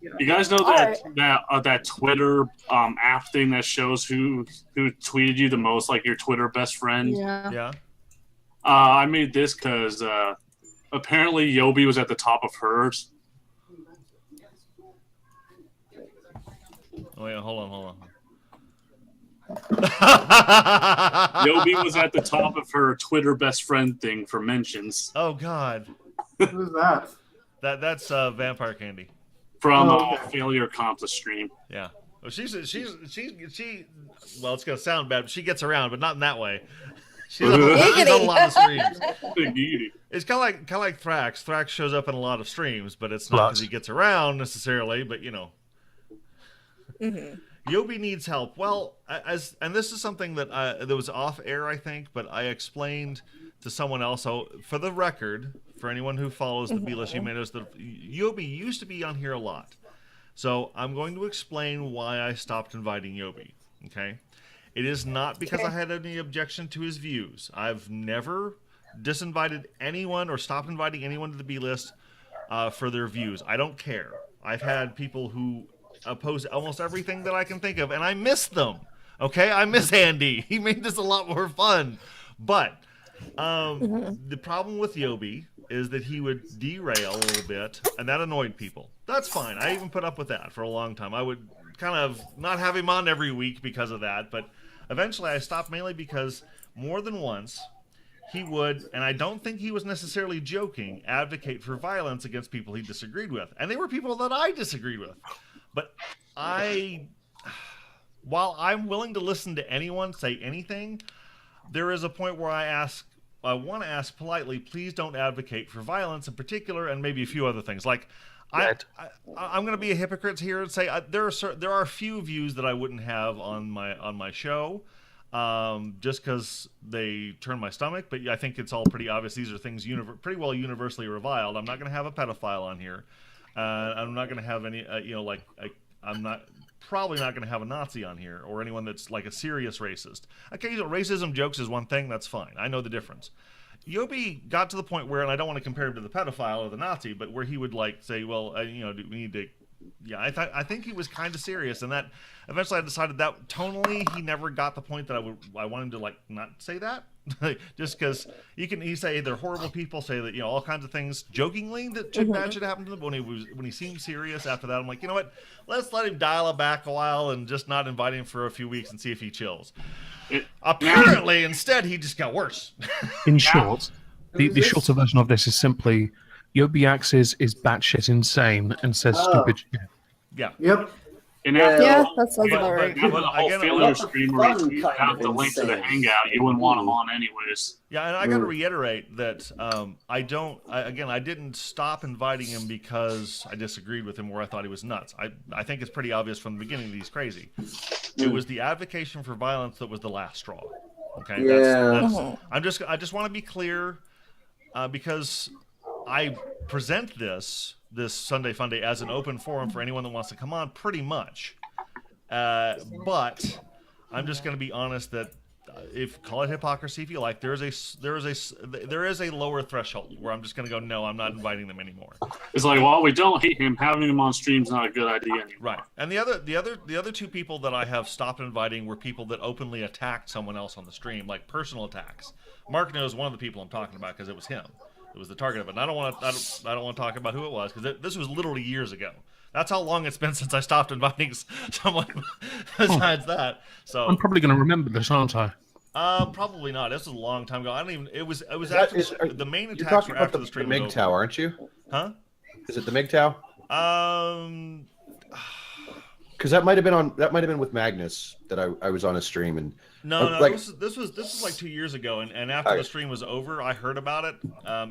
You guys know that Twitter app thing that shows who tweeted you the most, like your Twitter best friend? Yeah. I made this because apparently Yobi was at the top of hers. Oh yeah, hold on. Yobi was at the top of her Twitter best friend thing for mentions. Oh God. Who's that? That's Vampire Candy. From Failure Accomplice stream. Yeah. Well, she. Well, it's gonna sound bad, but she gets around, but not in that way. She's on a lot of streams. It's kind of like Thrax. Thrax shows up in a lot of streams, but it's not because he gets around necessarily. But you know, Yobi needs help. Well, and this is something that was off air, I think, but I explained to someone else. So for the record, for anyone who follows the B-list, you may notice that Yobi used to be on here a lot. So I'm going to explain why I stopped inviting Yobi. Okay. It is not because I had any objection to his views. I've never disinvited anyone or stopped inviting anyone to the B-list for their views. I don't care. I've had people who oppose almost everything that I can think of, and I miss them. Okay? I miss Andy. He made this a lot more fun. But the problem with Yobi is that he would derail a little bit, and that annoyed people. That's fine. I even put up with that for a long time. I would kind of not have him on every week because of that, but eventually I stopped mainly because more than once he would, and I don't think he was necessarily joking, advocate for violence against people he disagreed with. And they were people that I disagreed with. But while I'm willing to listen to anyone say anything, there is a point where I want to ask politely, please don't advocate for violence in particular, and maybe a few other things. Like, I'm going to be a hypocrite here and say there are a few views that I wouldn't have on my show, just because they turn my stomach. But I think it's all pretty obvious. These are things pretty well universally reviled. I'm not going to have a pedophile on here. I'm not going to have any, I'm probably not going to have a Nazi on here or anyone that's like a serious racist. Occasional racism jokes is one thing. That's fine. I know the difference. Yobi got to the point where, and I don't want to compare him to the pedophile or the Nazi, but where he would like say, well, do we need to, I think he was kind of serious, and that eventually I decided that tonally he never got the point that I wanted him to like not say that, just because he say they're horrible people, say that all kinds of things jokingly that bad should happen to them. But when he seemed serious after that, I'm like, you know what, let's let him dial it back a while and just not invite him for a few weeks and see if he chills. Apparently, instead, he just got worse. In short, the shorter version of this is simply Yobyaxes is batshit insane and says stupid shit. Yeah. Yep. And after that sounds about right. the whole failure streamer, you have the link to the hangout. You wouldn't want him on anyways. Yeah, and I got to reiterate that I didn't stop inviting him because I disagreed with him or I thought he was nuts. I think it's pretty obvious from the beginning that he's crazy. It was the advocacy for violence that was the last straw. Okay, that's I just want to be clear because I present this Sunday Funday as an open forum for anyone that wants to come on, pretty much. But I'm just going to be honest that call it hypocrisy if you like. There is a lower threshold where I'm just going to go, no, I'm not inviting them anymore. It's like, well, we don't hate him. Having him on stream's not a good idea anymore. Right. And the other two people that I have stopped inviting were people that openly attacked someone else on the stream, like personal attacks. Mark knows one of the people I'm talking about because it was him. It was the target of it. And I don't want to talk about who it was because this was literally years ago. That's how long it's been since I stopped inviting someone besides that. So I'm probably going to remember this, aren't I? Probably not. This was a long time ago. I don't even. It was after the main attacks were after the stream was over. MGTOW, aren't you? Huh? Is it the MGTOW? Because that might have been with Magnus that I was on a stream and no, this was like 2 years ago, and after the stream was over, I heard about it.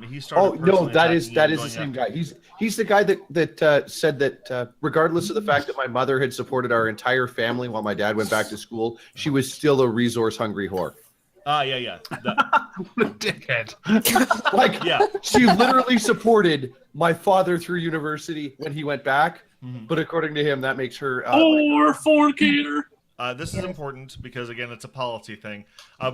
He started. Oh no, that is the same guy. He's the guy that said that regardless of the fact that my mother had supported our entire family while my dad went back to school, she was still a resource hungry whore. Yeah. What a dickhead. She literally supported my father through university when he went back. Mm-hmm. But according to him, that makes her fornicator. This is important because, again, it's a policy thing.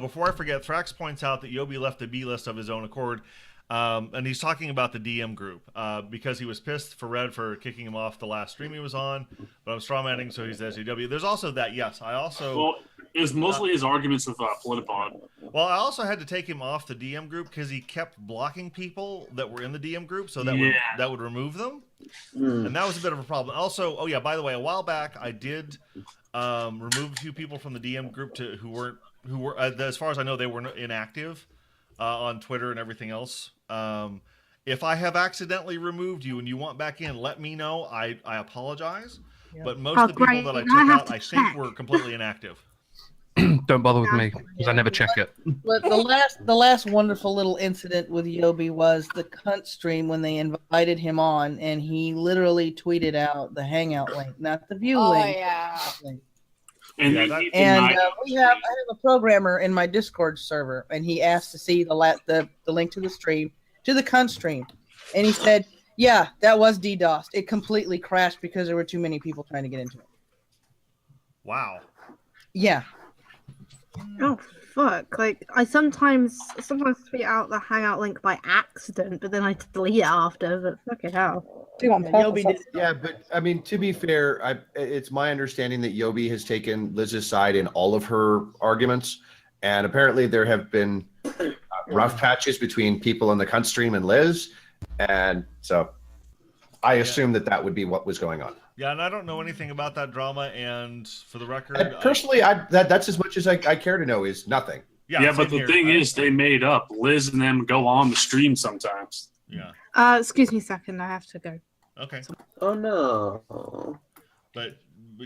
Before I forget, Thrax points out that Yobi left the B list of his own accord. And he's talking about the DM group because he was pissed for Red for kicking him off the last stream he was on, but I'm strawmanning, so he's SJW. There's also that, yes. I also... Well, it was mostly his arguments with Politipod. Well, I also had to take him off the DM group because he kept blocking people that were in the DM group, so that would remove them. And that was a bit of a problem. Also, oh yeah, by the way, a while back I did remove a few people from the DM group who were as far as I know, they were inactive on Twitter and everything else. If I have accidentally removed you and you want back in, let me know. I apologize. Yeah. But most of the people that I took out, I think, were completely inactive. Don't bother with me because I never check it. But the last wonderful little incident with Yobi was the cunt stream when they invited him on, and he literally tweeted out the Hangout link, not the view link. Oh yeah. And I have a programmer in my Discord server, and he asked to see the link to the stream, to the cunt stream, and he said, "Yeah, that was DDoSed. It completely crashed because there were too many people trying to get into it." Wow. Yeah. Oh fuck! Like I sometimes tweet out the Hangout link by accident, but then I delete it after. But fuck it, hell. Yeah, but I mean, to be fair, it's my understanding that Yobi has taken Liz's side in all of her arguments, and apparently there have been rough patches between people in the cunt stream and Liz, and so I assume that would be what was going on. Yeah, and I don't know anything about that drama, and for the record... And personally, that's as much as I care to know is nothing. Yeah, but the thing is, they made up. Liz and them go on the stream sometimes. Yeah. Excuse me a second, I have to go. Okay. Oh, no. But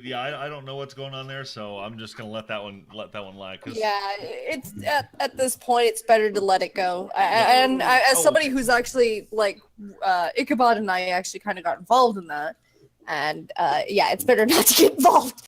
yeah, I don't know what's going on there, so I'm just going to let that one lie. Yeah, it's at this point, it's better to let it go. And as somebody who's actually, like, Ichabod and I actually kind of got involved in that. And yeah, it's better not to get involved.